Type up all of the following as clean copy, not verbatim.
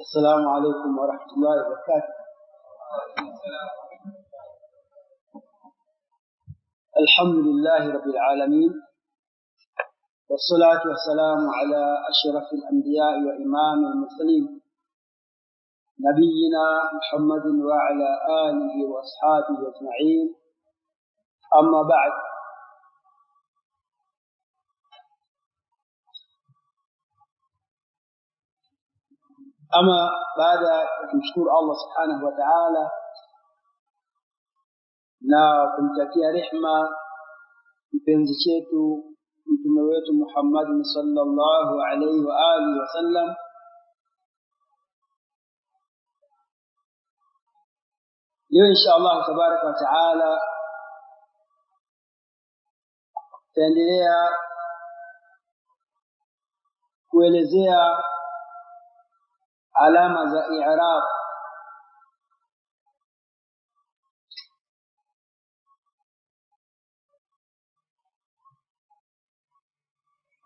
السلام عليكم ورحمة الله وبركاته. الحمد لله رب العالمين، والصلاة والسلام على أشرف الأنبياء وإمام المرسلين نبينا محمد وعلى آله وأصحابه أجمعين. أما بعد، أما بعد kumshukuru Allah subhanahu wa ta'ala na kumtakia rehma mpenzi chetu mtume wetu Muhammad sallallahu alayhi wa alihi wasallam, leo insha Allah tabaraka wa taala tutaendelea kuelezea alama za i'rab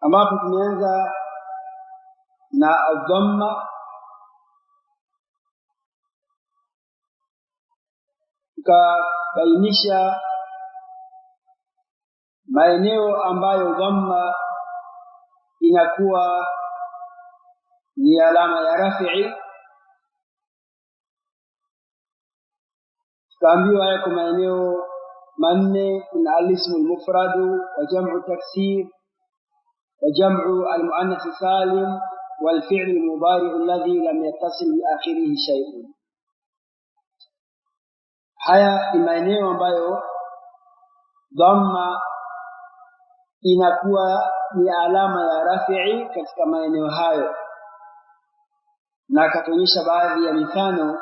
ambapo tumeanza na dhamma, tukabainisha maeneo ambayo dhamma inakuwa ni alama ya rafi'i. Tukaambiwa yako maeneo manne: kuna al-ismu al-mufradu wa jam'u taksir wa jam'u al-muannath salim wal fi'l al-mudari' alladhi lam yattasil bi akhirih shay'un. Haya ni maeneo ambayo dhamma inakuwa ni alama ya rafi'i katika maeneo hayo, na akatuonyesha baadhi ya mifano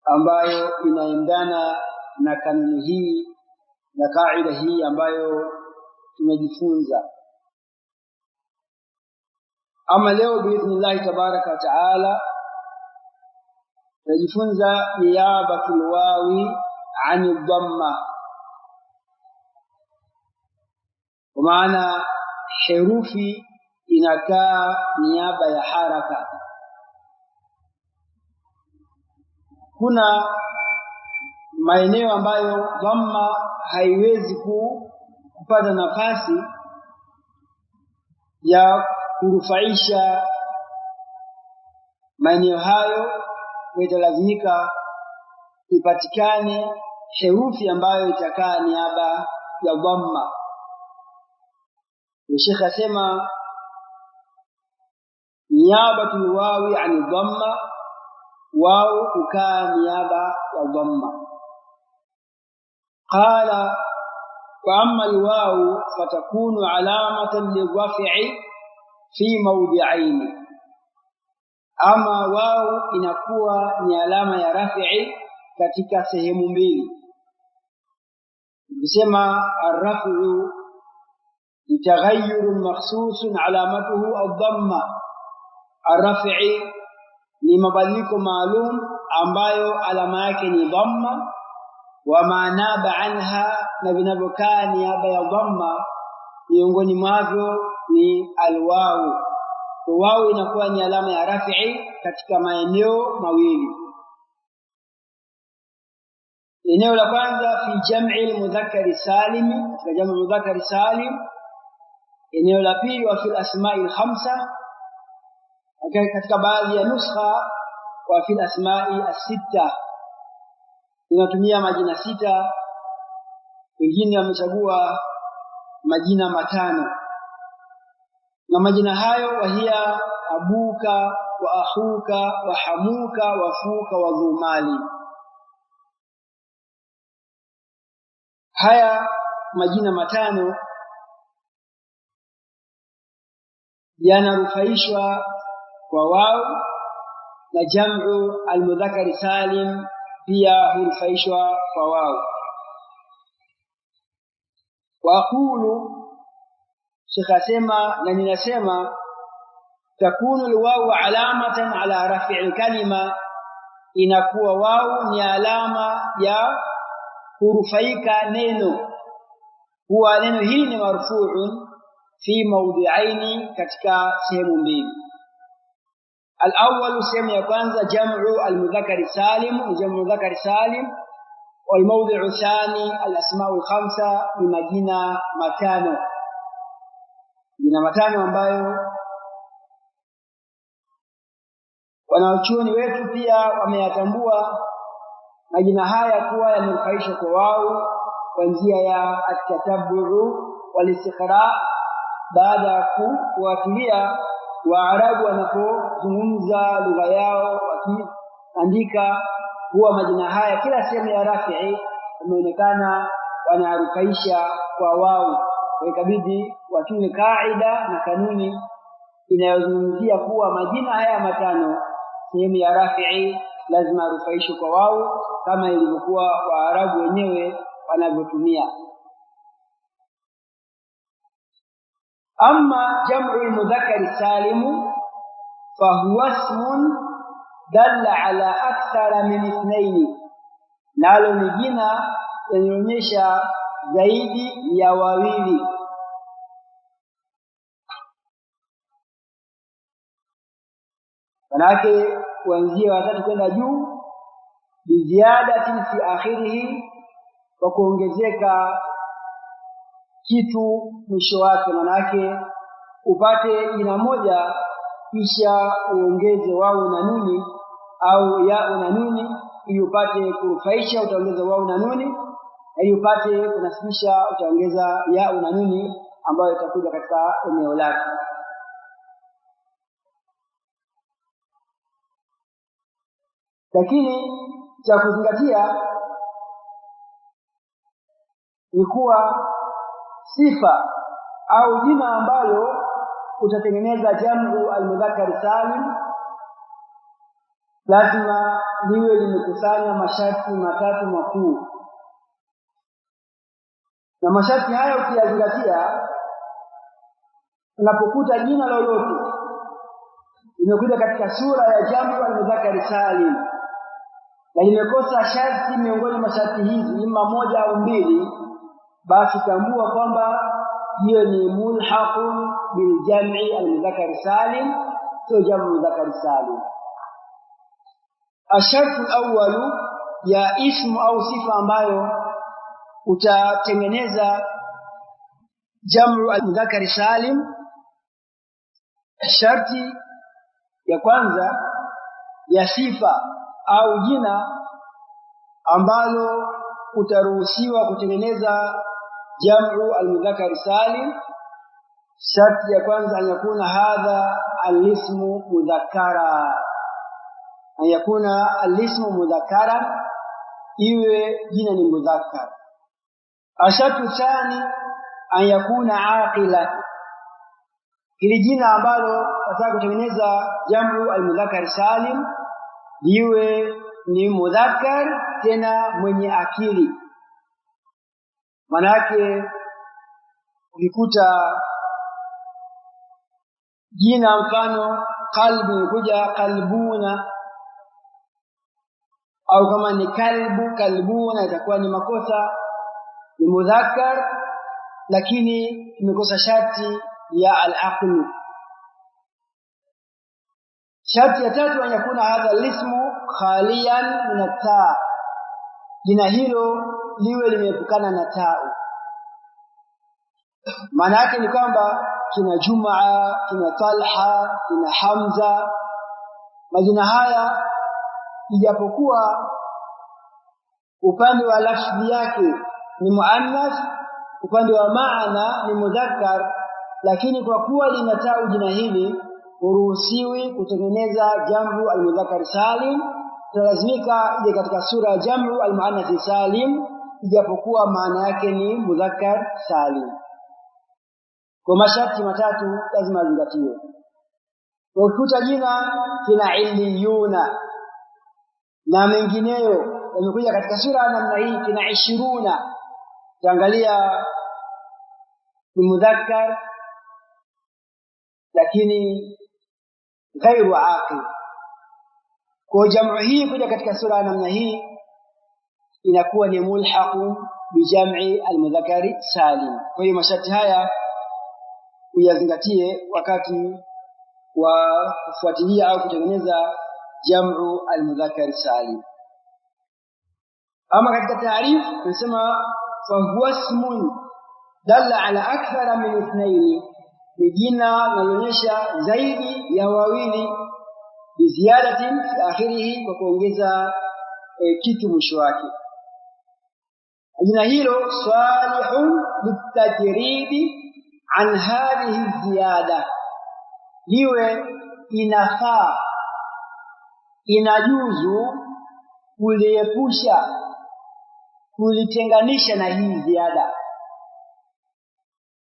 ambayo inaendana na kanuni hii na kaida hii ambayo tumejifunza. Ama leo biidhnillah tabaraka wa taala tunajifunza niyabatul wawi ani dhamma, kwa maana herufi inakaa niaba ya haraka. Kuna maeneo ambayo dhamma haiwezi kupata nafasi ya kurufaisha maeneo hayo, italazimika ipatikane herufi ambayo itakaa niaba ya dhamma. Sheikh asema niyabatul wawi ani dhamma, واو كان نيابة والضمة. قال: وأما الواو فتكون علامة للرفع في موضعين. أما واو inakuwa ni alama ya rafi'i katika sehemu mbili. Bisema ar-raf'u litaghayyur makhsusun alamatuhu ad-dhamma. Ar-raf'i ni mabadiliko maalum ambayo alama yake ni dhamma, wa maanaba anha, na vinavyokaa niaba ya dhamma miongoni mwavyo ni alwawu. Kwa wawu inakuwa ni alama ya rafi'i katika maeneo mawili. Eneo la kwanza fi jam'i al-mudhakkari salim, katika jam'i al-mudhakkari salim. Eneo la pili wa fi al-asma'i al-khamsa, katika baadhi ya nuskha wa fi al-asma'i as-sitta, inatumia majina sita, wengine wamechagua majina matano. Na majina hayo wahia abuka wa akhuka wa hamuka wa fuka wa dhumali. Haya majina matano yanarufaishwa kwa wao, na jam'u al-mudhakkari salim pia hurufaishwa kwa wao. Wa aqulu, Sheikh asema na ninasema, takunu al-wawu alamatan ala raf'i al-kalima, inakuwa wao ni alama ya kurufaika neno. Huwa neno hili ni marfu'un fi mawdi'aini, katika sehemu mbili. الأول سيم يكwanza جمع المذكر السالم جمع المذكر السالم والموضع الثاني الأسماء الخمسة من majina matano jina matano ambayo wanaochuoni wetu pia wameyatambua majina haya kuwa yamefaishwa kwa wao kwa njia ya at-tatabbu wal-istiqra baada ya kufuatilia Waarabu wanapozungumza lugha yao wakiandika huwa majina haya kila sehemu ya rafi'i imeonekana wanarufaisha kwa wao ikabidi watunge kaida na kanuni inayozungumzia kuwa majina haya matano sehemu ya rafi'i lazima rufaishwe kwa wao kama ilivyokuwa Waarabu wenyewe wanavyotumia. أما جمع المذكر السالم فهو اسم دل على أكثر من اثنين nalo ni jina linaloonyesha zaidi ya wawili manake kuanzia watatu kwenda juu biziadati fi akhirih kwa kuongezeka kitu mwisho wake manake upate jina moja kisha uongeze wao na nuni au ya na nuni ili upate kurufaisha utaongeza wao na nuni ili upate kunasibisha utaongeza ya na nuni ambayo itakuja katika eneo lake. Lakini cha kuzingatia ni kuwa sifa au jina ambalo utatengeneza jamu al-mudhakkar salim lazima liwe limekusanya masharti matatu makuu. Na masharti haya ukiyazingatia unapokuta jina lolote limekuja katika sura ya jamu al-mudhakkar salim na limekosa sharti miongoni mwa masharti hizi ima moja au mbili basi tambua kwamba hiyo ni mulhaqun bil jam'i al-mudhakkar salim sio jamu mudhakkar salim. Ashartu al-awwal ya ismu au sifa ambayo utatengeneza jamu al-mudhakkar salim sharti ya kwanza ya sifa au jina ambalo utaruhusiwa kutengeneza jamu al-mudhakkar salim sharti ya kwanza anakuna hadha al-ismu mudhakkara ayakuna al-ismu mudhakkara iwe jina ni mudhakkar. Ashartu thani ayakuna aqila ili jina ambalo nataka kutengeneza jamu al-mudhakkar salim liwe ni mudhakkar tena mwenye akili. Manake ukikuta jina mfano qalbi kuja qalbuna au kama ni kalbu kalbuna itakuwa ni makosa ni mudhakkar lakini imekosa sharti ya al-aql. Sharti ya tatu anakuna hadha al-ismu khaliyan min at-ta jina hilo liwe limeepukana na taa. Maana yake ni kwamba kina Jumaa, kina Talha, kina Hamza majina haya ijapokuwa upande wa lafzi yake ni muannas upande wa maana ni mudhakkar lakini kwa kuwa lina taa jina hili huruhusiwi kutengeneza jamu al-mudhakkar salim lazimika ije katika sura jamu al-muannath salim ijapokuwa maana yake ni mudhakkar salim. Kwa masharti matatu lazima zingatiwe. Ukikuta jina kina illiyuna na mengineyo yamekuja katika sura namna hii kina 20 ukiangalia ni mudhakkar lakini ghairu aqil. Kwa jamu hii kuja katika sura namna hii inakuwa ni mulhaqu bi jam'i al-mudhakkar salim. Kwa hiyo masharti haya uyazingatie wakati wa kufuatilia au kutengeneza jam'u al-mudhakkar salim. Ama katika taarifu tunasema fa huwa ismun dalla ala akthara min ithnaini, ni jina linaloonyesha zaidi ya wawili, biziadatin fi akhirih, kwa kuongeza kitu mwisho wake. Jina hilo salihun litajridi an hadhihi ziyada, liwe inafaa, inajuzu kuliepusha, kulitenganisha na hii ziada.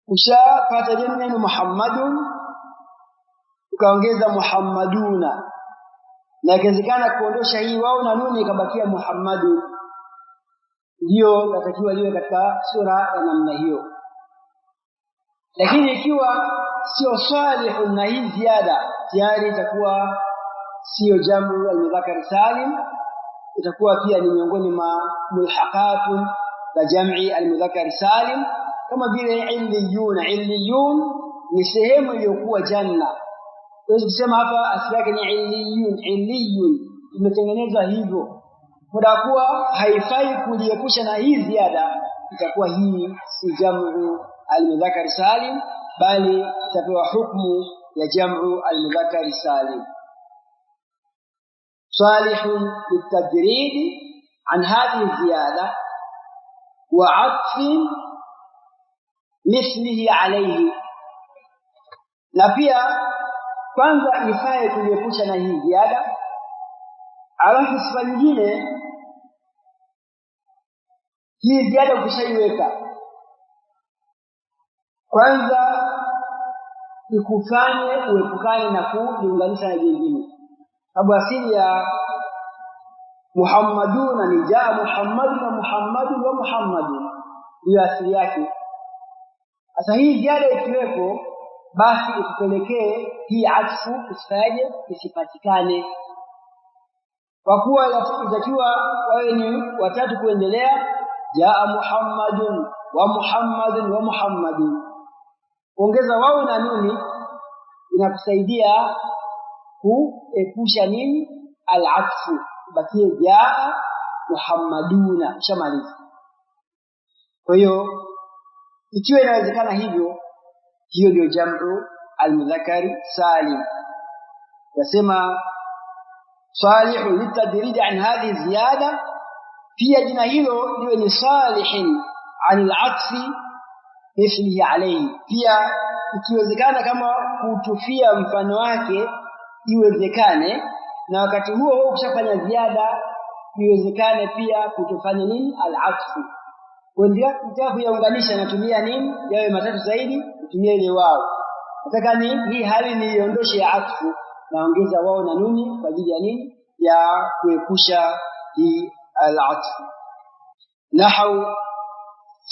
Ushapata neno Muhammadun ukaongeza Muhammaduna, na ikiwezekana kuondosha hii wao na nuni ikabakia Muhammadun, ndio natakiwa liwe katika sura ya namna hiyo. Lakini ikiwa sio salihun na hii ziada, tayari itakuwa sio jam'u al-mudhakkar salim, itakuwa pia ni miongoni mwa mulhaqatun la jam'i al-mudhakkar salim, kama vile illiyun. Illiyun ni sehemu iliyokuwa janna. Tunaweza kusema hapa asili yake ni illiyun. Illiyun imetengenezwa hivyo kwa kuwa haifai kuliepusha na hii ziada, itakuwa hii si jam'u al-mudhakkar salim, bali itapewa hukumu ya jam'u al-mudhakkar salim. salihun litajrid an hadhihi ziyada wa 'atfin mithlihi alayhi, na pia kwanza ifae kuliepusha na hii ziada. Alafu sifa nyingine, hii ziada ukishaiweka, kwanza ikufanye uepukane na kuunganisha na jingine, sababu asili ya Muhammaduna ni jaa Muhammadun wa Muhammadun wa Muhammadun, hiyo asili yake. Sasa hii ziada ikiwepo, basi ikupelekee hii atfu isifaje, isipatikane, kwa kuwa inatakiwa wawe ni watatu kuendelea. Jaa Muhammadun wa Muhammadun wa Muhammadun, ongeza wao na nuni inakusaidia kuepusha nini al-atfu, bakie jaa Muhammaduna, shamaliza. Kwa hiyo ikiwa inawezekana hivyo, hiyo ndio jam'u al-mudhakkar salim. Yasema salihu litadrij an hadhihi ziyada, pia jina hilo liwe ni salihin anil atfi mithlihi alayhi, pia ikiwezekana kama kutufia mfano wake iwezekane, na wakati huo ukishafanya ziada iwezekane pia kutofanya nini al-atfu. Wendia kitabu yaunganisha natumia nini yawe matatu zaidi, kutumia ile wao. Nataka hii hali niiondoshe ya atfu, naongeza wao na nuni kwa ajili ya nini, ya kuepusha hii al-atfu. Nahwu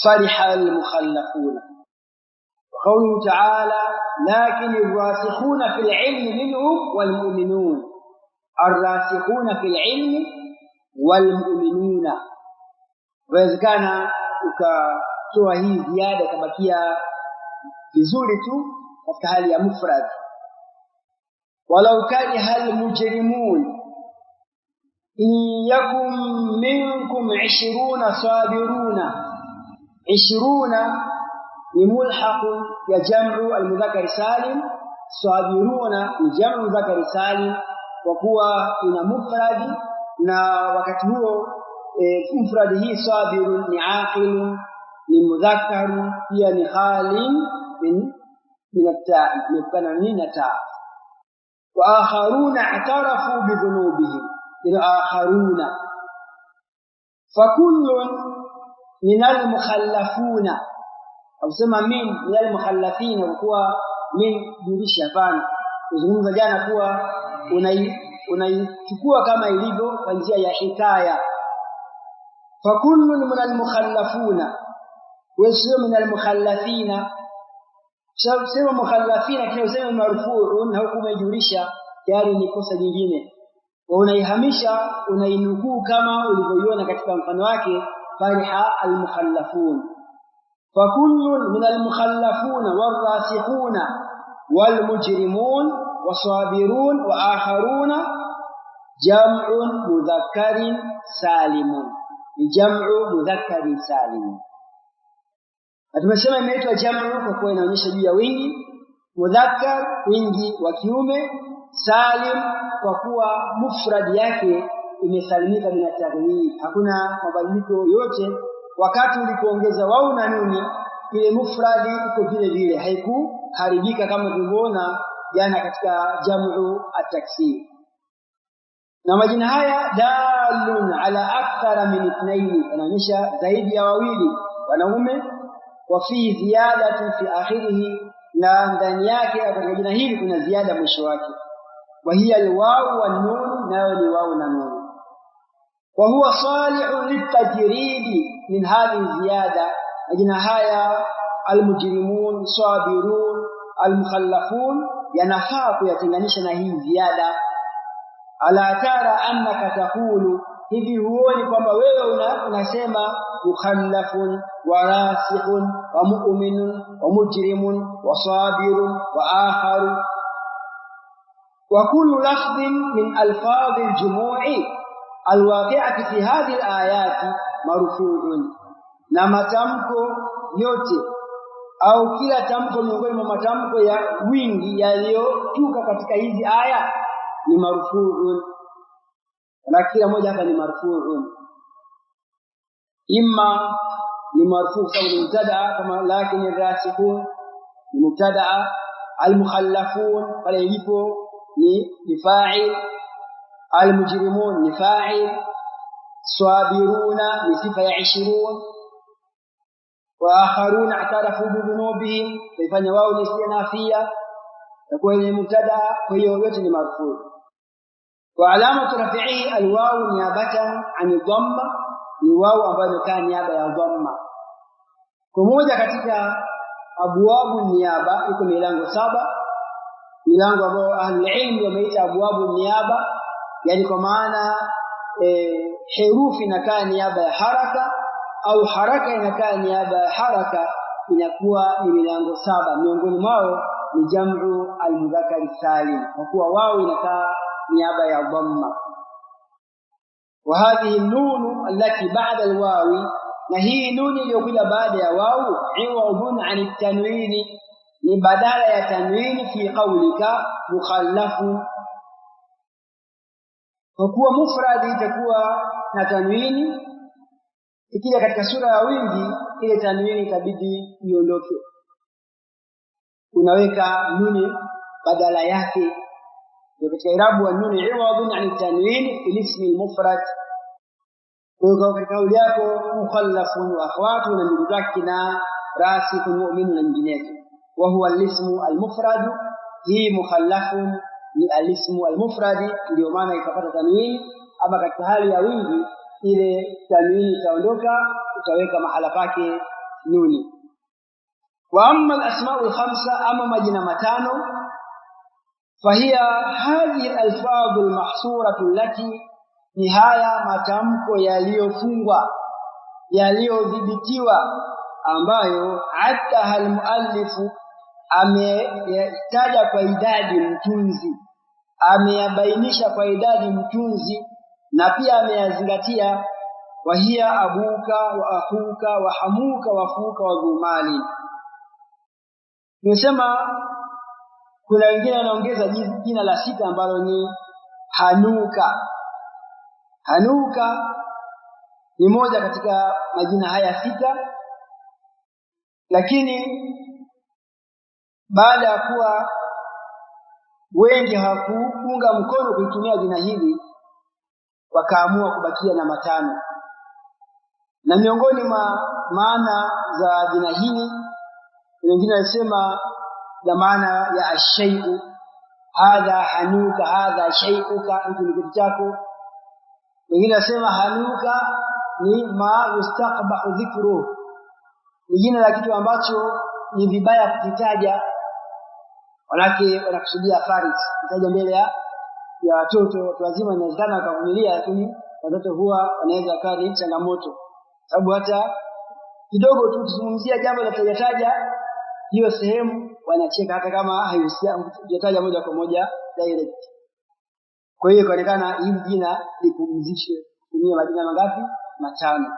fariha al-mukhallafuna, qawluhu ta'ala lakin ar-rasikhuna fil ilmi minhum wal mu'minun. Ar-rasikhuna fil ilmi wal mu'minuna, wezekana ukatoa hii ziada kabakia vizuri tu katika hali ya mufrad. Walau kariha al-mujrimun in yakum minkum 20 sabiruna. 20 ni mulhaq ya jam'u al-mudhakkar salim, sabiruna ni jam'u mudhakkar salim, kwa kuwa ina mufradi, na wakati huo mufradi hii sabirun ni aqilun, ni mudhakkarun, pia ni khalin min at-ta'i, yakana nina ta. Wa akharuna i'tarafu bi dhunubihim, ila akharuna. Fakullun min al-mukhallafuna, au sema min al-mukhallafina, kwa kuwa min julisha hapana. Kuzungumza jana kuwa unaichukua kama ilivyo kwa njia ya hikaya. Fakullun min al-mukhallafuna, wasio min al-mukhallafina. Sema mukhallafina kisha useme marfu'un, na hukumu ijulisha tayari ni kosa jingine, wa unaihamisha unainukuu kama ulivyoiona katika mfano wake fariha al-mukhallafun. Fakullun min al-mukhallafuna war-rasikhuna wal-mujrimun وصابرون وآخرون جمع مذكر سالم. جمع مذكر سالم. Tumesema imeitwa jamu kwa kuwa inaonyesha juu ya wingi, mudhakkar wingi wa kiume, salim kwa kuwa mufrad yake imesalimika bila taghyir, hakuna mabadiliko yote. Wakati ulipoongeza wau na nuni, ile mufradi iko vile vile, haikuharibika kama tulivyoona jana katika jamu at-taksir. Na majina haya dalun ala akthara min ithnaini, yanaonyesha zaidi ya wawili wanaume. وفي زيادة في آخره na ndani yake katika jina hili kuna ziada mwisho wake. وهي الواو والنون, nayo ni wao na nun. وهو صالح للتجريد من هذه الزيادة. majina haya المجرمون, صابرون, المخلفون yanafaa kuyatenganisha na hii ziada. ala tara annaka taqulu, hivi huoni kwamba wewe unasema mukhallafun wa rasikhun wa mu'minun wa mujrimun wa sabirun wa akharu. wa kullu lafdhin min alfadhi aljumu'i alwaqi'ati fi hadhihi alayati marfu'un, na matamko yote au kila tamko miongoni mwa matamko ya wingi yaliyotuka katika hizi aya ni marfu'un, na kila moja hapa ni marfu'un. imma ni marfu' sababu ni mubtada, kama lakini rasikhun ni mubtada, almukhallafun pale ilipo ni fa'il, almujrimun ni fa'il, sabiruna ni sifa ya 20, wa akharuna i'tarafu bi dhunubihim ifanya wao ni istinafia, na kwa ile mubtada, kwa hiyo yote ni marfu'. وعلامه رفعه الواو نيابه عن الضمه, ni wao ambayo imekaa niaba ya dhamma. Kwa moja katika abwabu niaba iko milango 7, milango ambayo ahli wameita abwabu niaba, yani kwa maana herufi inakaa niaba ya haraka au haraka inakaa niaba ya haraka, inakuwa ni milango 7. miongoni mwao ni jam'u al-mudhakkar salim, kwa kuwa wao inakaa niaba ya dhamma. وهذه النون التي بعد الواو, na hii nuni iliyokuja baada ya wau, iwadun an tanwini, ni badala ya tanwini fi qawlika mukhallafu. Kwa kuwa mufradi itakuwa na tanwini, ikija katika sura ya wingi ile tanwini itabidi iondoke, unaweka nuni badala yake. katika irabu wa nuni iwadun an tanwin fil ismi al-mufrad. Kwa katika kauli yako mukhallafun wa akhwatu na ndugu zake na rasikhun mu'minun na nyinginezo. Wa huwa al-ismu al-mufrad, hii mukhallafun ni al-ismu al-mufrad, ndio maana ikapata tanwin. Ama katika hali ya wingi ile tanwin itaondoka, utaweka mahala pake nuni. Wa amma al-asma'u al-khamsa, ama majina matano, فهي هذه الألفاظ المحصورة التي نهاية matamko yaliyofungwa yaliyodhibitiwa, ambayo hata almuallifu ametaja kwa idadi mtunzi, ameyabainisha kwa idadi mtunzi, na pia ameyazingatia. Wahia abuka wa akhuka wa hamuka wa fuka wa dhumali. Nimesema kuna wengine wanaongeza jina la 6 ambalo ni hanuka. Hanuka ni moja katika majina haya 6, lakini baada ya kuwa wengi hawakuunga mkono kuitumia jina hili, wakaamua kubakia na matano. Na miongoni mwa maana za jina hili, wengine wanasema la maana ya ashay'u, hadha hanuka, hadha shay'uka, hiki ni kitu chako. Wengine wanasema hanuka ni ma yustaqbahu dhikruhu, ni jina la kitu ambacho ni vibaya kukitaja. Wanake wanakusudia farid, kutaja mbele ya watoto. Watu wazima inawezekana wakavumilia, lakini watoto huwa wanaweza kuwa ni changamoto, sababu hata kidogo tu kuzungumzia jambo la tajataja hiyo sehemu wanacheka hata kama haitajwa moja kwa moja direct. Kwa hiyo ikaonekana hili jina lipumzishwe kutumia majina mangapi? Matano.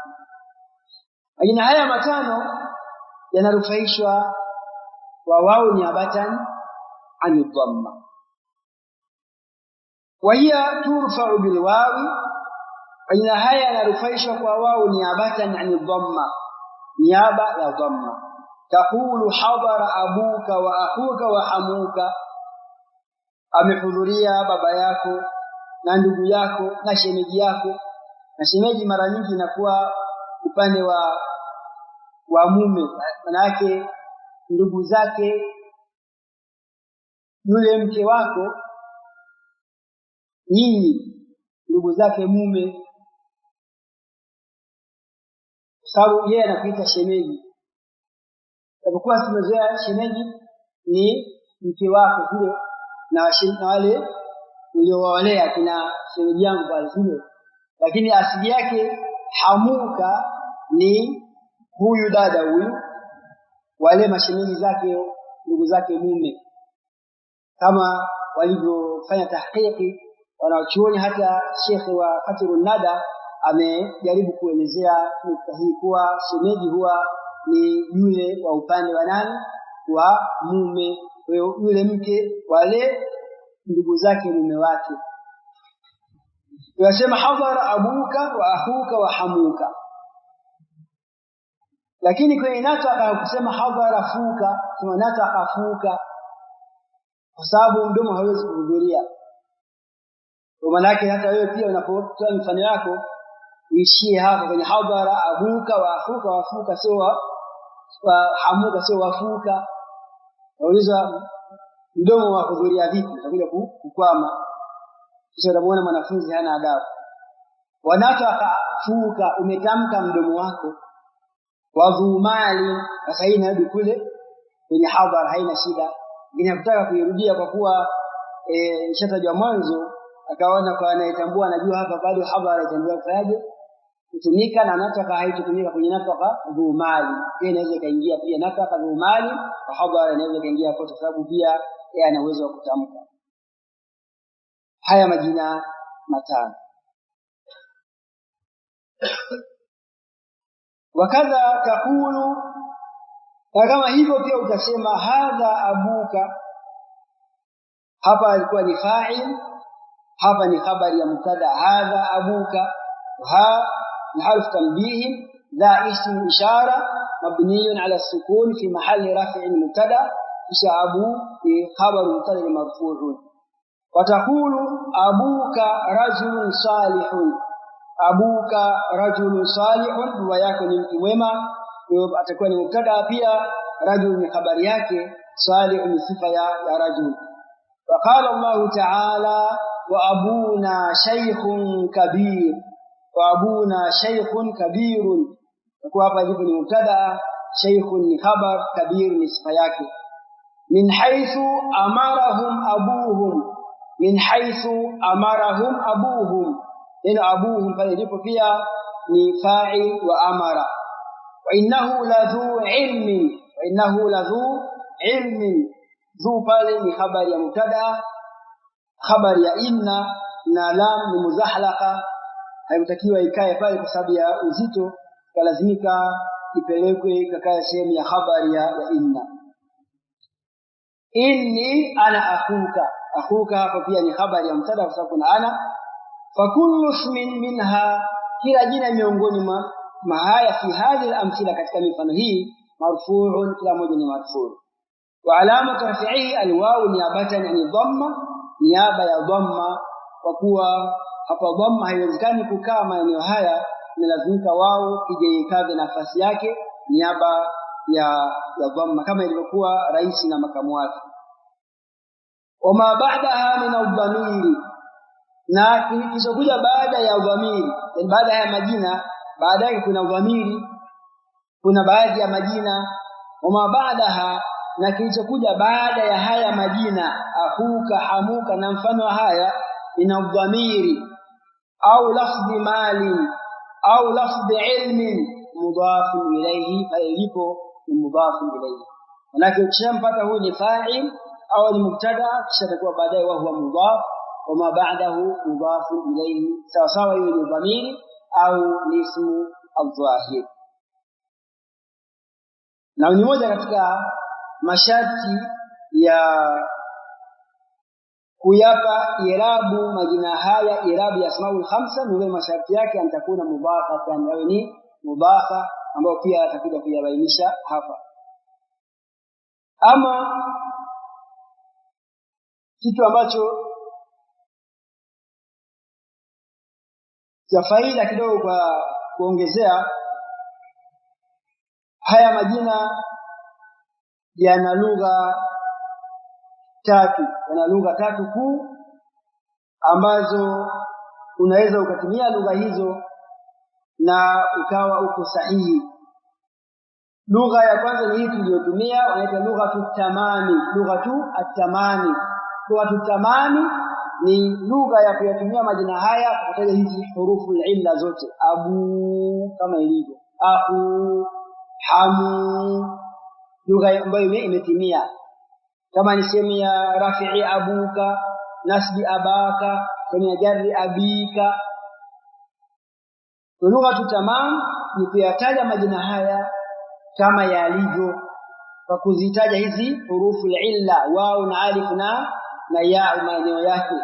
Majina haya matano yanarufaishwa wa wao ni abatan an dhamma. Wa hiya turfa'u bil wawi, majina haya yanarufaishwa kwa wao ni abatan an dhamma, niaba ya dhamma. Taqulu hadara abuka wa akhuka wa hamuka, amehudhuria baba yako na ndugu yako na shemeji yako. Na shemeji mara nyingi inakuwa upande wa mume, maana yake ndugu zake yule mke wako, nyinyi ndugu zake mume, sababu yeye anakuita shemeji. Sababu simezoea shemeji ni mke wako vile, na wale uliowalea kina shemeji yangu pale vile, lakini asili yake hamuka ni huyu dada huyu, wale mashemeji zake ndugu zake mume, kama walivyofanya tahqiqi wanachuoni. Hata Sheikh wa Fathul Nada amejaribu kuelezea nukta hii kuwa shemeji huwa ni yule wa upande wa nani? Wa mume. Kwa hiyo yule mke wale ndugu zake mume wake. Tunasema hadhara abuka wa akhuka wa hamuka. Lakini kwenye nataka kusema hadhara fuka, kama nataka fuka, kwa sababu mdomo hawezi kuhudhuria. Kwa maana yake hata wewe pia unapotoa mfano yako uishie hapa kwenye hadhara abuka wa akhuka wa fuka, sio wa hamuka, sio wafuka. Nauliza mdomo wa kuhudhuria vipi? Utakuja kukwama, kisha utamuona mwanafunzi hana adabu. Wanataka fuka, umetamka mdomo wako. Wadhumali, sasa hii inarudi kule kwenye hadhara, haina shida. Ninataka kuirudia kwa kuwa nishatajwa mwanzo, akaona kwa anayetambua anajua hapa bado hadhara itaendelea kufanyaje kutumika, na nataka haitutumika kwenye nataka dhumali. Pia inaweza kaingia pia nataka dhumali, na hadhara inaweza kaingia kwa sababu pia yeye ana uwezo wa kutamka. Haya majina matano. Wakadha takulu, na kama hivyo pia utasema hadha abuka. Hapa alikuwa ni fa'il, hapa ni khabari ya mubtada hadha abuka. Ha ni harf tanbih la ism ishara mabni ala sukun fi mahalli raf'in mubtada, kisha abu ni khabar mubtada marfu'un. Watakulu abuka rajulun salihun, abuka rajulun salihun, huwa yako ni mtu mwema. Kwa atakuwa ni mubtada pia, rajul ni habari yake, salihun ni sifa ya rajul. Waqala Allah ta'ala wa abuna shaykhun kabir, wa abuna shaykhun kabirun. Kwa hapa ndipo ni mubtada, shaykhun ni khabar, kabir ni sifa yake. Min haythu amarahum abuhum, min haythu amarahum abuhum, ina abuhum pale ndipo pia ni fa'il wa amara. Wa innahu ladhu ilmin, wa innahu ladhu ilmin, dhu pale ni habari ya mubtada, habari ya inna, na lam ni muzahlaqa, haitakiwa ikae pale kwa sababu ya uzito, kalazimika ipelekwe kakae sehemu ya habari ya inna. Inni ana akhuka, akhuka hapa pia ni habari ya mubtada kwa sababu kuna ana. Fakullu ismin minha, kila jina miongoni mwa haya fi hadhihi al-amthila, katika mifano hii, marfu'un, kila moja ni marfu'. Wa alamatu raf'ihi al-waw niyabatan an dhamma, niaba ya dhamma. Kwa kuwa hapa dhamma haiwezekani kukaa maeneo haya, ni lazima wao ije ikaze nafasi yake niaba ya dhamma, kama ilivyokuwa rais na makamu wake. Wama ba'daha min ad-dhamiri, na kilichokuja baada ya dhamiri, baada ya majina, baada yake kuna dhamiri, kuna baadhi ya majina. Wama ba'daha, na kilichokuja baada ya haya majina, akhuka, hamuka na mfano haya, ina dhamiri au lafdhi malin au lafdhi ilmin mudafun ilayhi, pale ilipo ni mudafun ilayhi. Manake ukishampata huyu ni fa'il au ni mubtada, kisha atakuwa baadaye wa huwa mudhaf wa ma ba'dahu mudhaf ilayhi, sawa sawa hiyo ni dhamiri au ni ismu adh-dhahir. Na ni moja katika masharti ya kuyapa irabu majina haya, irabu ya asmaul khamsa, ni masharti yake antakuna mudhafatan, au ni mudhafa, ambayo pia atakuja kuyabainisha hapa. Ama kitu ambacho cha faida kidogo kwa kuongezea, haya majina yana lugha tatu kuu ambazo unaweza ukatumia lugha hizo na ukawa uko sahihi. Lugha ya kwanza ni hii tuliyotumia, wanaita lughatu tamami, lughatu at-tamami. Lughatu tamami ni lugha ya kuyatumia majina haya kutaja hizi hurufu al-illa zote, abu kama ilivyo, akhu, hamu, lugha ambayo imetimia. Kama ni sehemu ya rafi'i abuka, nasbi abaka, sehemu ya jarri abika. Lughatu tamam ni kuyataja majina haya kama yalivyo kwa kuzitaja hizi hurufu al-illa, wao na alif na ya maeneo yake.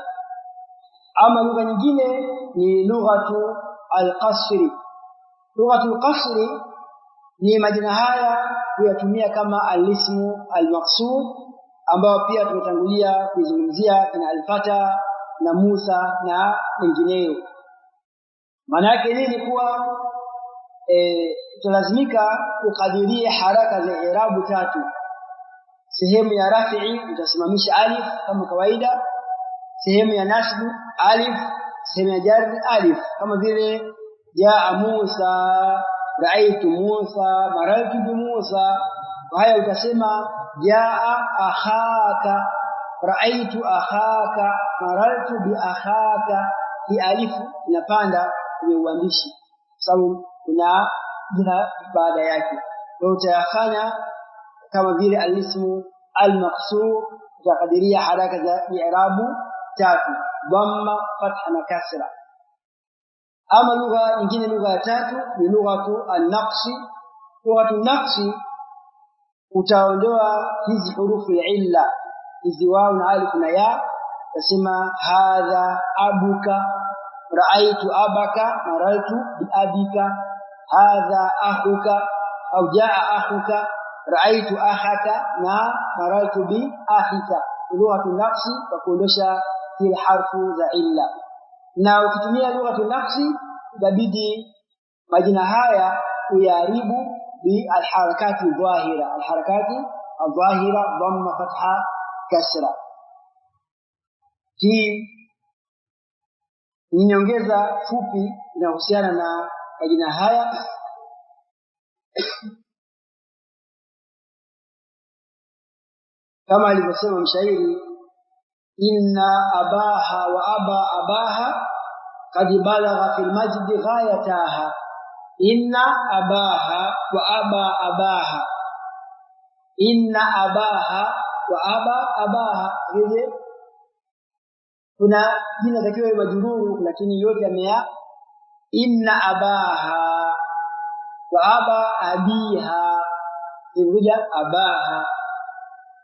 Ama lugha nyingine ni lughatu al-qasri. Lughatu al-qasri ni majina haya kuyatumia kama al-ismu al-maqsur, ambao pia tumetangulia kuzungumzia kina al-fata na Musa na wengineo. Maana yake nini? Kuwa tulazimika ukadirie haraka za i'rabu tatu. Sehemu ya rafi'i utasimamisha alif kama kawaida, sehemu ya nasb alif, sehemu ya jarri alif, kama vile jaa Musa, ra'aytu Musa, marartu bi Musa. Kwa haya utasema jaa akhaka, ra'aytu akhaka, marartu bi akhaka. Hii alif inapanda kwenye uandishi sababu kuna jina baada yake. Kwa utayafanya kama vile al-ismu al-maqsur, utakadiria haraka za i'rabu tatu, dhamma, fatha na kasra. Ama lugha nyingine, lugha ya tatu ni lughatu an-naqsi. Lughatu an-naqsi utaondoa hizi hurufu ya illa, hizi wao na alif na ya, utasema hadha abuka, ra'aytu abaka, marartu bi abika, hadha akhuka au jaa akhuka, ra'aytu akhaka na marartu bi akhika. Lughatu nafsi kwa kuondosha zile harfu za illa. Na ukitumia lughatu nafsi inabidi majina haya uyaribu bi alharakati dhahira, alharakati adh-dhahira, dhamma, fatha, kasra. Hii ni nyongeza fupi inahusiana na majina haya. Kama alivyosema mshairi, inna abaha wa aba abaha qad balagha fil majdi ghayataha. Inna abaha wa aba abaha, inna abaha wa aba abaha. Vile kuna jina takiwa majruru lakini yote yamea inna abaha wa aba abiha, ilikuja abaha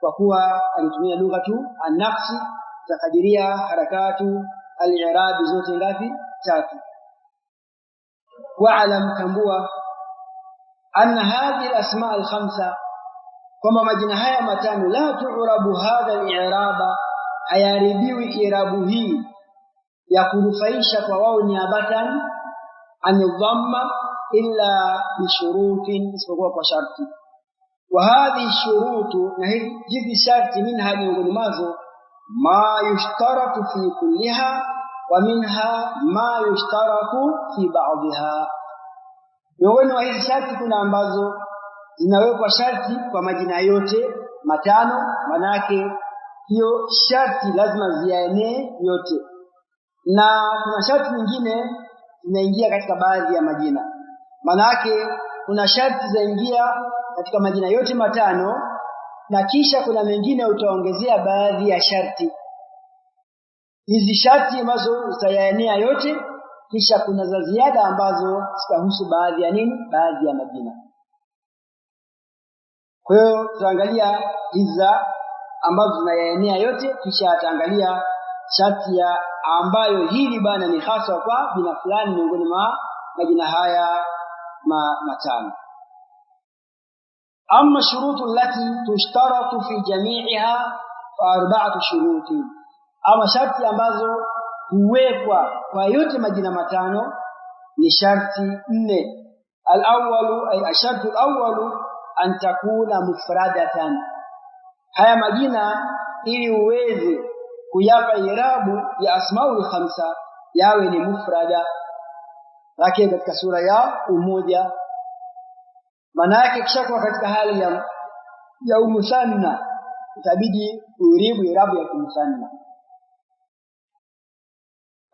kwa kuwa alitumia lugha tu an-nafsi, takadiria harakatu al-i'rab zote ngapi? Tatu. Wa'lam, tambua, anna hadhihi al-asma' al-khamsa, kwamba majina haya matano, la tu'rabu hadha al-i'raba, hayaribiwi i'rabu hii ya kunufaisha kwa wao niabatan an dhamma illa bi shurutin, isipokuwa kwa sharti. Wa hadhi shurutu, na hizi sharti, minha miongoni mwazo ma yushtaratu fi kulliha wa minha ma yushtaratu fi ba'dha. Miongoni mwa hizi sharti kuna ambazo zinawekwa sharti kwa majina yote matano, manake hiyo sharti lazima zienee yote, na kuna sharti nyingine zinaingia katika baadhi ya majina. Manake kuna sharti zaingia katika majina yote matano na kisha kuna mengine utaongezea baadhi ya sharti. Hizi sharti ambazo utayaenea yote, kisha kuna za ziada ambazo zitahusu baadhi ya nini? Baadhi ya majina. Kwa hiyo tutaangalia hizi ambazo tunayaenea yote, kisha ataangalia sharti ya ambayo hili bana ni hasa kwa jina fulani miongoni mwa majina haya matano. Amma shurutu allati tushtaratu fi jami'iha fa arba'atu shuruti. Ama sharti ambazo huwekwa kwa yote majina matano ni sharti 4. Al-awwalu ay ashartu al-awwalu an takuna mufradatan. Haya majina ili uweze kuyapa irabu ya asmaul khamsa yawe ni mufrada. Lakini katika sura ya umoja, maana yake kisha kwa katika hali ya umusanna itabidi uribu irabu ya kumusanna.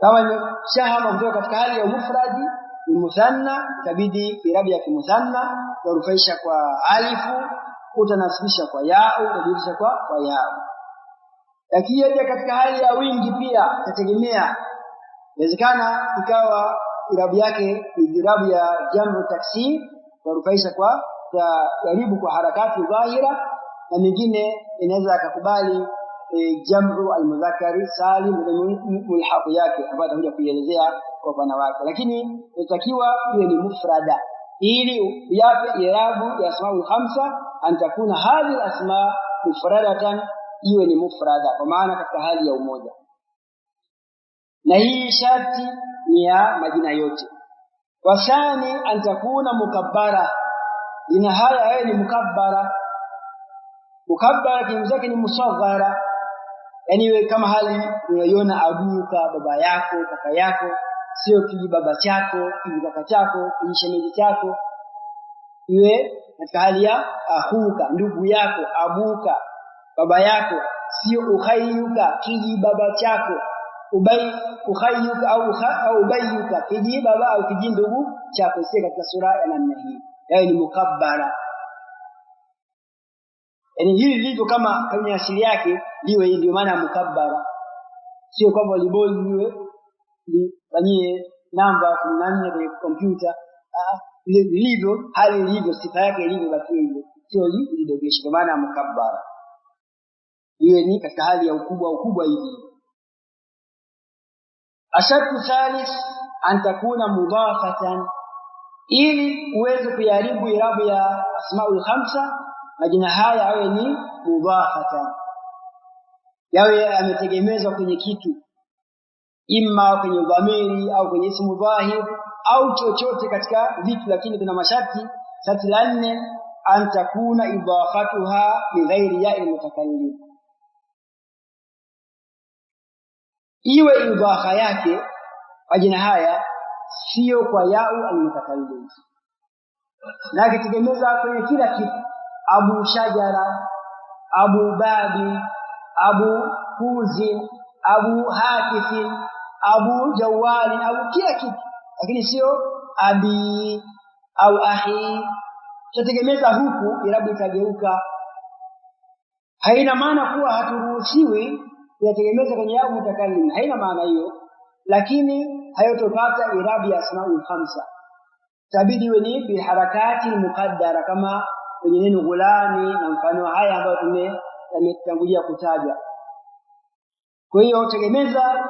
Kama ni shahama kutoka katika hali ya mufradi ni musanna, itabidi irabu ya kimusanna urufaisha kwa alifu, utanasibisha kwa yao, utabadilisha kwa yao. Lakini katika hali ya wingi pia itategemea. Inawezekana ikawa irabu yake ni irabu ya jamu taksir, urufaisha kwa karibu kwa harakati dhahira, na mingine inaweza akakubali jamu al-mudhakkari salim mulhaq yake ambayo atakuja kuielezea kwa upana wake. Lakini inatakiwa iwe ni mufrada ili yape irabu ya asmaul khamsa an takuna hadhihi al-asma mufradatan, iwe ni mufrada kwa maana katika hali ya umoja. Na hii sharti ni ya majina yote. Wasani an takuna mukabbara, ina haya ni mukabbara. Mukabbara kimzake ni musaghara, yani iwe kama hali unaiona abuka, baba yako, kaka yako, sio kiji baba chako, kiji kaka chako, kiji shemeji chako. Iwe katika hali ya ahuka, ndugu yako, abuka, baba yako, sio ukhayyuka, kiji baba chako, ukhayyuka au ubayyuka, kiji baba au kiji ndugu chako, sio katika sura ya namna hii. Yaani ni mukabbara. Yani hili lilivyo kama kwenye asili yake liwe hili, ndio maana mukabbara. Sio kwamba liboli liwe lifanyie namba 14 kwenye kompyuta. Lilivyo, hali ilivyo, sifa yake ilivyo basi hivyo. Sio lidogesho, kwa maana mukabbara. Iwe ni katika hali ya ukubwa hivi. Ashartu thalith an takuna mudafatan, ili uweze kuyaribu irabu ya asmaul khamsa majina haya yawe ni mudafatan, yawe yametegemezwa kwenye kitu, imma kwenye dhamiri au kwenye ismu dhahir au chochote katika vitu. Lakini kuna masharti. Sharti la 4 an takuna idafatuha li ghairi ya'i mutakallim, iwe idafa yake majina haya sio kwa ya'u al-mutakallim, na kitegemeza kwenye kila kitu. Abu Shajara, Abu Babi, Abu Huzin, Abu Hatifin, Abu Jawali, au kila kitu. Lakini sio abi au akhi. Tutegemeza huku irabu itageuka. Haina maana kuwa haturuhusiwi kutegemeza kwenye yao mutakallim, haina maana hiyo. Lakini hayotopata irabu ya asmaul khamsa, tabidi iwe ni bi harakati muqaddara, kama kwenye neno gulani na mfano haya ambayo tumetangulia kutaja. Kwa hiyo tegemeza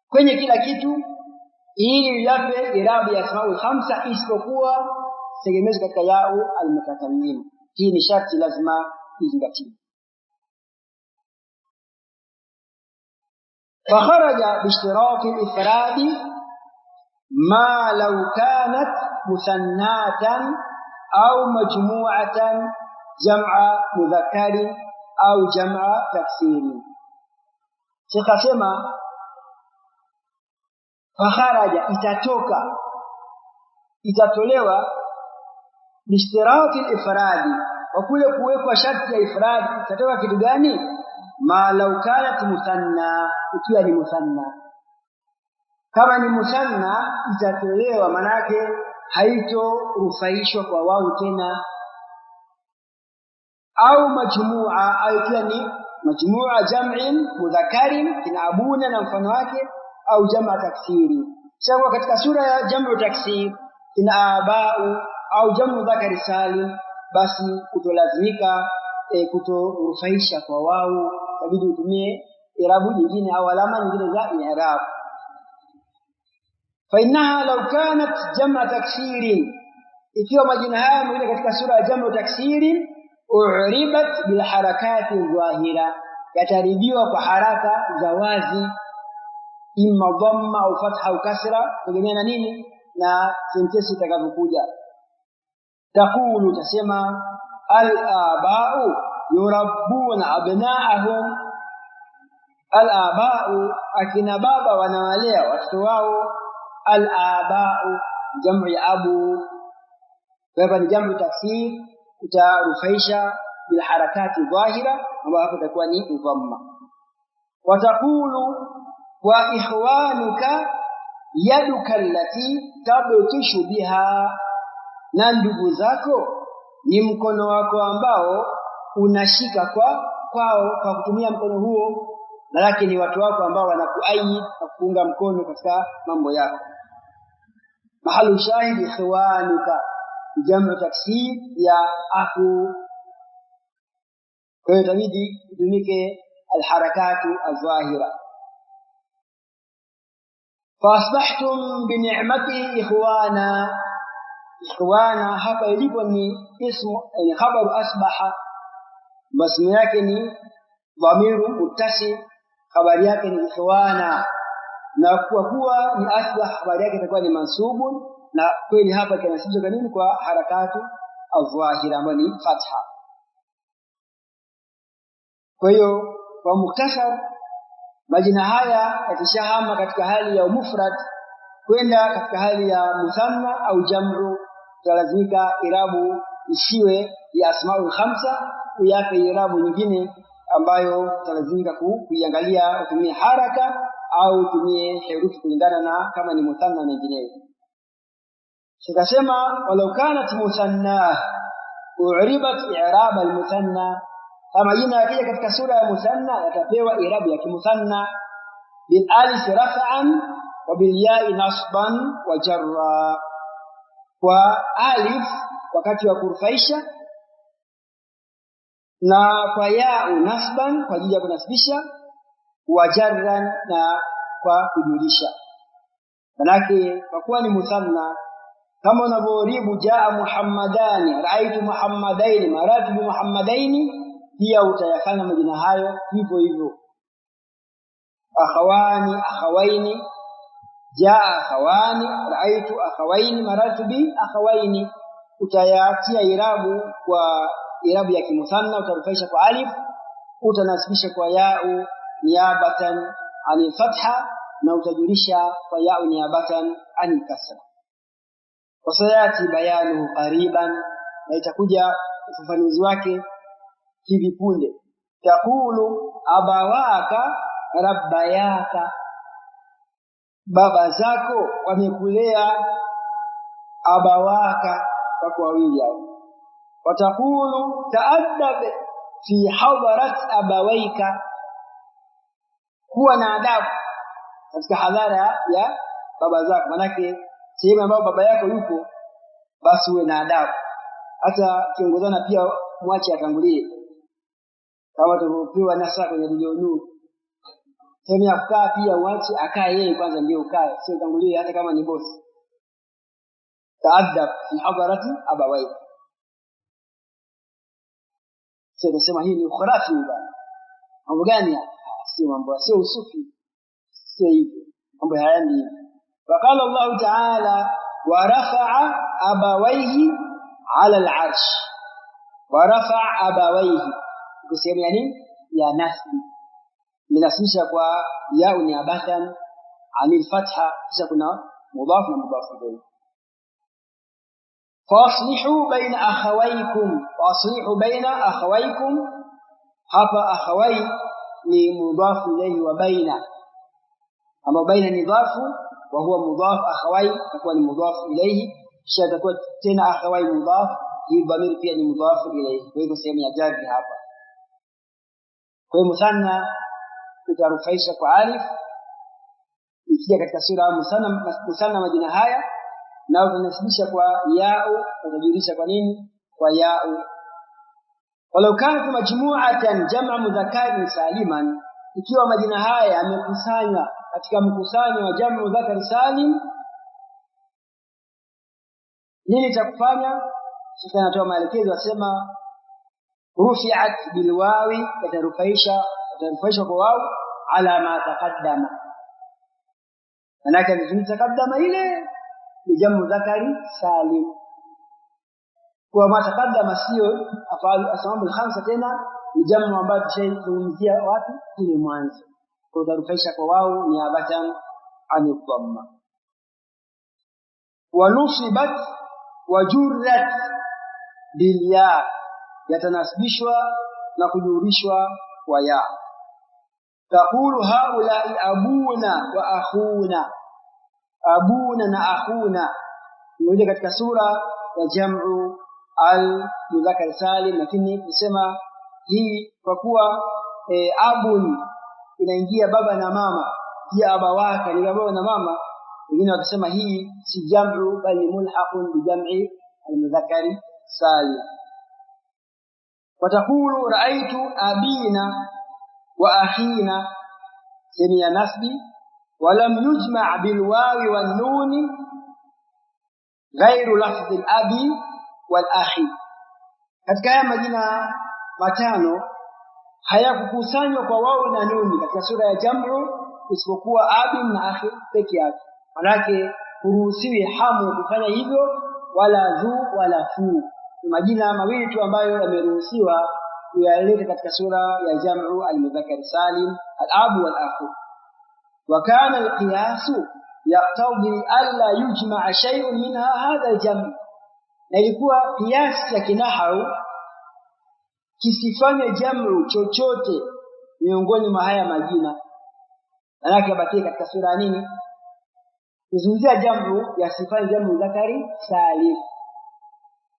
kwenye kila kitu ili yape irabu ya asmaul khamsa, isipokuwa tegemeza katika yao al-mutakallim. Hii ni sharti lazima izingatiwe. فخرج باشتراط الإفراد ما لو كانت مثنات أو مجموعة جمع مذكر أو جمع تكسير. شيخ سما فخرج itatolewa bishtirati al-ifradi, kwa kule kuwekwa sharti ya ifradi. Itatoka kitu gani? Ma law kanat musanna, ikiwa ni musanna. Kama ni musanna itatolewa, manake haito rufaishwa kwa wao tena. au majmua au pia ni majmua jam'in mudhakarin kina abuna na mfano wake au jamaa taksiri. Sawa katika sura ya jamu taksir kina abau au jamu mudhakari salim basi kutolazimika kutorufaisha kwa wao inabidi utumie irabu nyingine au alama nyingine za i'rab. Fa innaha law kanat jamu taksirin ikiwa majina haya yamekuja katika sura ya jamu taksirin uribat bil harakati dhahira yataribiwa kwa haraka za wazi imma dhamma au fatha au kasra kutegemea na nini na sentensi itakavyokuja. Taqulu tasema al-aba'u yurabbuna abna'ahum al-aba'u akina baba wanawalea watoto wao al-aba'u jamu ya abu kwa ni jamu taksir utarufaisha bil harakati dhahira ambapo hapo itakuwa ni dhamma. Wataqulu wa ikhwanuka yaduka allati tabtishu biha na ndugu zako ni mkono wako ambao unashika kwao kwa kutumia mkono huo lakini watu wako ambao wanakuaidi na kuunga mkono katika mambo yako. Mahalu shahidi ikhwanuka jamu taksir ya aku kwa hiyo tabidi itumike alharakatu adh-dhahira. فاصبحتم بنعمته ikhwana hapa ilipo ni ismu ni khabaru asbaha basmu yake ni dhamiru muttasil habari yake ni ikhwana na kwa kuwa ni asbah habari yake itakuwa ni mansubun na kweli hapa kinasibishwa kwa nini kwa harakatu adh-dhahira ambayo ni fatha. Kwa hiyo kwa mukhtasar majina haya yakishahama katika hali ya mufrad kwenda katika hali ya muthanna au jam'u talazimika irabu isiwe ya asmaul khamsa uyape irabu nyingine ambayo talazimika kuiangalia utumie haraka au utumie herufi kulingana na kama ni muthanna na nyingineyo. Sikasema walau kanat muthanna u'ribat i'rab al-muthanna kama jina yakija katika sura ya muthanna yatapewa irabu ya kimuthanna bil alif raf'an wa bil ya'i nasban wa jarra kwa alif wakati wa kurufaisha na kwa ya'u nasban kwa ajili ya kunasibisha wa jarran na kwa kujulisha. Manake kwa kuwa ni muthanna kama unavyoribu jaa muhammadani ra'aytu muhammadaini maratu bi muhammadaini pia utayafanya majina hayo hivyo hivyo. Akhawani akhawaini jaa akhawani ra'aytu akhawaini maratu bi akhawaini utayatia irabu kwa irabu ya kimuthanna utarufaisha kwa alif utanasibisha kwa ya'u niyabatan ani fatha na utajulisha kwa ya'u niyabatan ani kasra. Wasayati bayanu qariban na itakuja ufafanuzi wake hivi punde. Taqulu abawaka rabbayaka baba zako wamekulea abawaka wako wawili hao. Wataqulu ta'addab fi hadarat abawaika kuwa na adabu katika hadhara ya baba zako manake sehemu ambayo baba yako yupo basi uwe na adabu hata kiongozana pia mwache atangulie kama tulivyopewa nasa kwenye milioni sehemu ya kukaa pia mwache akae yeye kwanza ndio ukae sio tangulie hata kama ni bosi. Ta'addab fi hadarati abawaika sio kusema hii ni ukhurafi bwana mambo gani sio mambo sio usufi sio hivyo mambo haya ni وقال الله تعالى ورفع أبويه على العرش ورفع أبويه kusema yani ya nasbi linasibisha kwa ya niabatan anil fatha kisha kuna mudhaf na mudhaf ilayhi. Faslihu baina akhawaykum hapa akhawai ni mudhaf ilayhi wa baina ama baina ni dhafu wa huwa mudhaf akhawai takuwa ni mudhaf ilayhi kisha takuwa tena akhawai mudhaf hii dhamiri pia ni mudhafu ilayhi, kwa hivyo sehemu ya jarri hapa. Kwa hiyo musanna utarufaisha kwa alif ikija katika sura musanna majina haya, na utanasibisha kwa yao, utajulisha kwa nini kwa yao. Walau kanat majmu'atan jam'a mudhakkarin saliman, ikiwa majina haya yamekusanywa katika mkusanyo wa jam'u mudhakkar salim, nini cha kufanya? Sasa natoa maelekezo, asema rufi'at bilwawi, yatarufaisha kwa wawu ala ma taqaddama. Manake ni taqaddama ile ni jam'u mudhakkar salim, kwa ma taqaddama sio afalu asma'ul khamsa, tena ni jam'u ambayo tushazungumzia wapi ile mwanzo, kwa utarufaisha kwa wawu niabatan an dhamma. Wa nusibat wa jurrat bil ya, yatanasibishwa na kujurishwa kwa ya. Taqulu haula'i abuna wa akhuna, abuna na akhuna ni katika sura ya jam'u al-mudhakkar salim, lakini tusema hii kwa kuwa abun inaingia baba na mama, pia abawaka ni baba na mama, wengine wakisema hii si jam'u bali mulhaqun bi jam'i al-mudhakkar salim. Wataqulu ra'aytu abina wa akhina, semi ya nasbi, wa lam yujma' bil wawi wan nun ghayru lafdh al abi wal akhi. Katika haya majina matano hayakukusanywa kwa wawi na nuni katika sura ya jam'u isipokuwa abi na akhi peke yake. Manake huruhusiwi hamu kufanya hivyo, wala dhu wala fu. Ni majina mawili tu ambayo yameruhusiwa kuyaleta katika sura ya jam'u al-mudhakkar salim, al-abu wal akhu. Wa kana al-qiyas yaqtadi alla yujma'a shay'un minha hadha al-jam', na ilikuwa kiasi cha kinahau kisifanye jam'u chochote miongoni mwa haya majina, manake bakie katika sura nini, kuzungumzia jam'u yasifanye jam'u mudhakkari salim,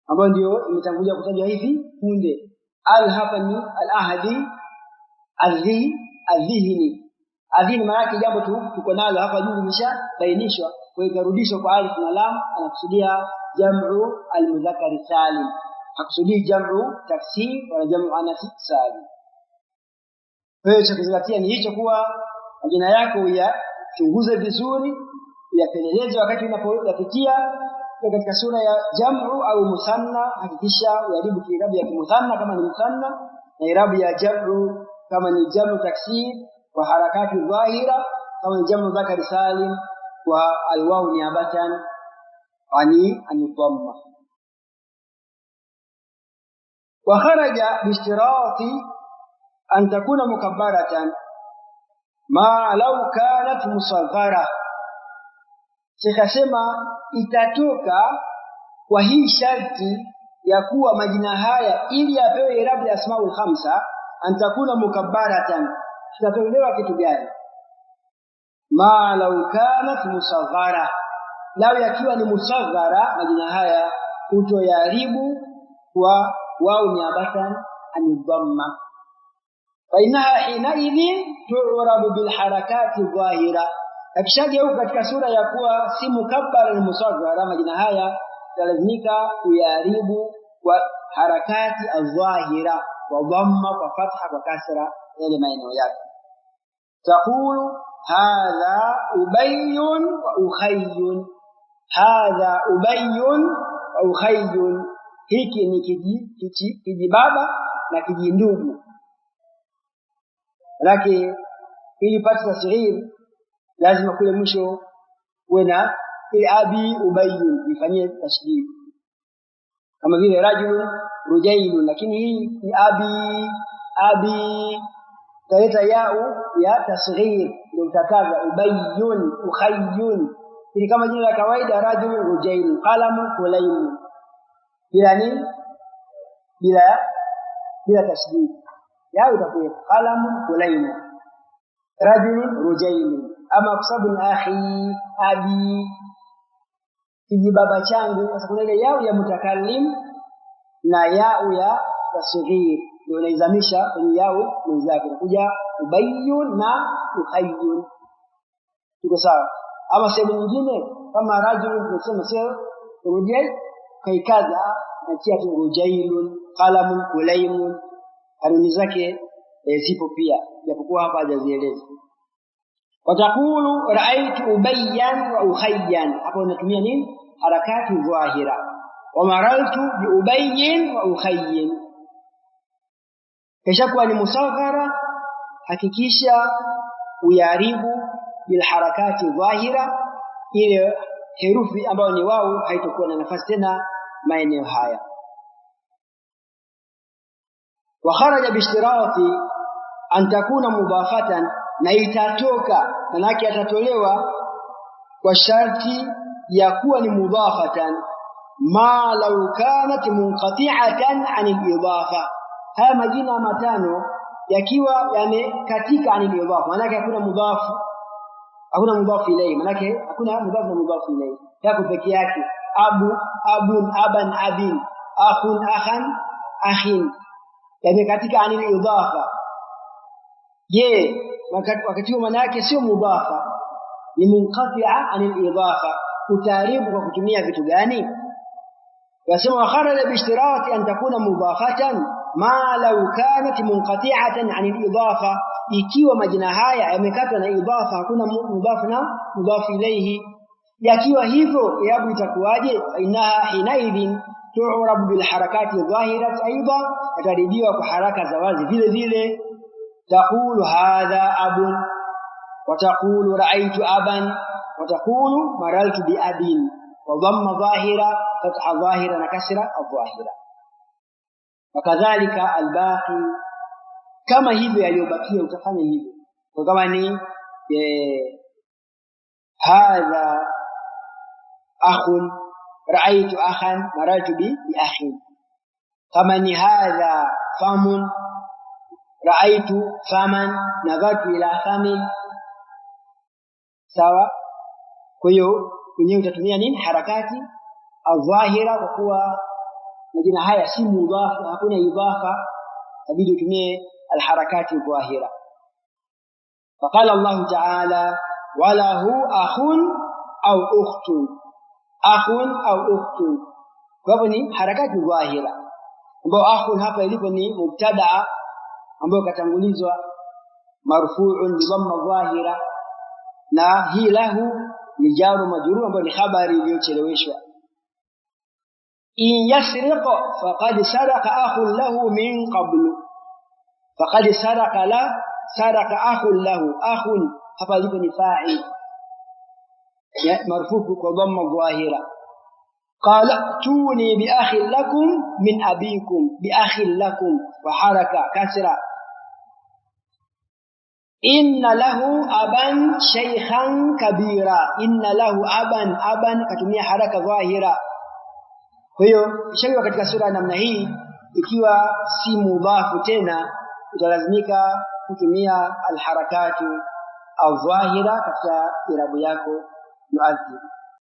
ambayo ndio imetangulia kutajwa hivi punde. Al hapa ni al-ahdi, adhihni. Adhihni maana yake jambo tuko nalo hapa juu limeshabainishwa, kwa hiyo karudishwa kwa alif na lam, anakusudia jam'u al-mudhakkar salim, hakusudii jam'u taksir wala jam'u anath salim. Kwa hiyo cha kuzingatia ni hicho, kuwa majina yako uyachunguze vizuri, yapeleleze wakati unapoyapitia katika sura ya jam'u au musanna. Hakikisha ujaribu kiirabu ya musanna kama ni musanna, na irabu ya jam'u kama ni jam'u taksir kwa harakati dhahira, kama ni jam'u mudhakkar salim kwa alwawu niabatan ani dhamma. Wa kharaja biishtirati an takuna mukabbaratan ma law kanat musaghara. Sikasema itatoka kwa hii sharti ya kuwa majina haya ili yapewe irabu ya asmaul khamsa antakuna mukabbaratan. Kitatolewa kitu gani? Ma law kanat musaghara, lao yakiwa ni musaghara majina haya kutoyaribu kwa wao ni abatan anidhamma, fa inaha hina idhin tu'rabu bil harakati dhahira. Akishaje huko katika sura ya kuwa si mukabbara ni musaghara, majina haya talazimika kuyaribu kwa harakati adh-dhahira, kwa dhamma, kwa fatha, kwa kasra, yale maeneo yake. Taqulu hadha ubayyun wa ukhayyun, hadha ubayyun wa ukhayyun, hiki ni kijibaba na kijindugu. Lakini ili pate tasghir lazima kule mwisho uwe na abi ubayyun ifanyie tashdid, kama vile rajulun rujailun, lakini hii ni abi taleta yao ya tasghir ndio utakaza ubayyun ukhayyun. Ili kama jina la kawaida rajulun rujailun, qalamun kulaymun, bila tashdid yao itakuwa qalamun kulaymun rajulun rujailun. Ama kwa sababu ni akhi abi kijibaba changu, sasa kuna ile yao ya mutakallim na yau ya tasghir ndio unaizamisha kwenye yau mwenzake inakuja ubayyun na uhayyun. Tuko sawa? Ama sehemu nyingine kama rajul tunasema sio rujai kaikaza na chia tu rujailun qalamun kulaymun kanuni zake zipo pia japokuwa hapa hajazieleza. Watakulu ra'aytu ubayyan wa ukhayyan, hapo unatumia nini? Harakati dhahira. Wa maraltu bi ubayyin wa ukhayyin, kisha kwa ni musaghara hakikisha uyaribu bil harakati dhahira, ile herufi ambayo ni wao haitakuwa na nafasi tena maeneo haya. Wa kharaja bi ishtirati an takuna mudafatan, na itatoka manake atatolewa kwa sharti ya kuwa ni mudafatan ma law kanat munqati'atan 'anil idafa. Haya majina matano yakiwa yamekatika 'anil idafa manake hakuna mudhafu, hakuna mudhafu ilayhi, manake hakuna mudhafu na mudhafu ilayhi, yako peke yake. Abu, abun, aban, abin, akhun, akhan, akhin, yamekatika 'anil idafa. Je, wakati huo maana yake sio mudhafa, ni munqati'a 'anil idafa. Utaribu kwa kutumia vitu gani? Yasema wa kharaja bi ishtirati an takuna mudafatan ma law kanat munqati'atan 'anil idafa, ikiwa majina haya yamekatwa na idafa, hakuna mudhafu na mudhafu ilayhi. Yakiwa hivyo yabu itakuwaje? Inaha hinaidhin tu'rabu bil harakati dhahirati aidan, yataribiwa kwa haraka za wazi vile vile. تقول هذا أب، وتقول رأيت أبا، وتقول مررت بأب، وضم ظاهرة فتح ظاهرة نكسرة الظاهرة. وكذلك الباقي كما هي يليوبكيه utafanya hivyo. Kwa kama ni هذا أخ رأيت أخا مررت بأخ، كما ni هذا فم ra'aytu faman nadhatu ila famin. Sawa? Kwa hiyo wenyewe utatumia nini? Harakati adh-dhahira, kwa kuwa majina haya si mudhafu, hakuna idhafa, inabidi utumie alharakati adh-dhahira. Faqala Allah ta'ala walahu akhun au ukhtun, akhun au ukhtun. Kwa hivyo ni harakati adh-dhahira, ambao akhun hapa ilipo ni mubtada ambayo katangulizwa marfu'un bi dhamma dhahira, na hii lahu ni jaru majrur ambayo ni habari iliyocheleweshwa. In yasriqa faqad saraka akhun lahu min qablu, faqad saraka akhun lahu, akhun hapa ilipo ni fa'il ya marfu' kwa dhamma dhahira. Qala tuni bi akhin lakum min abikum, bi akhin lakum wa haraka kasra. Inna lahu aban shaykhan kabira, inna lahu aban katumia haraka dhahira. Kwa hiyo shaykha katika sura namna hii ikiwa si mudhafu tena utalazimika kutumia alharakatu adh-dhahira katika irabu yako muadhdhib.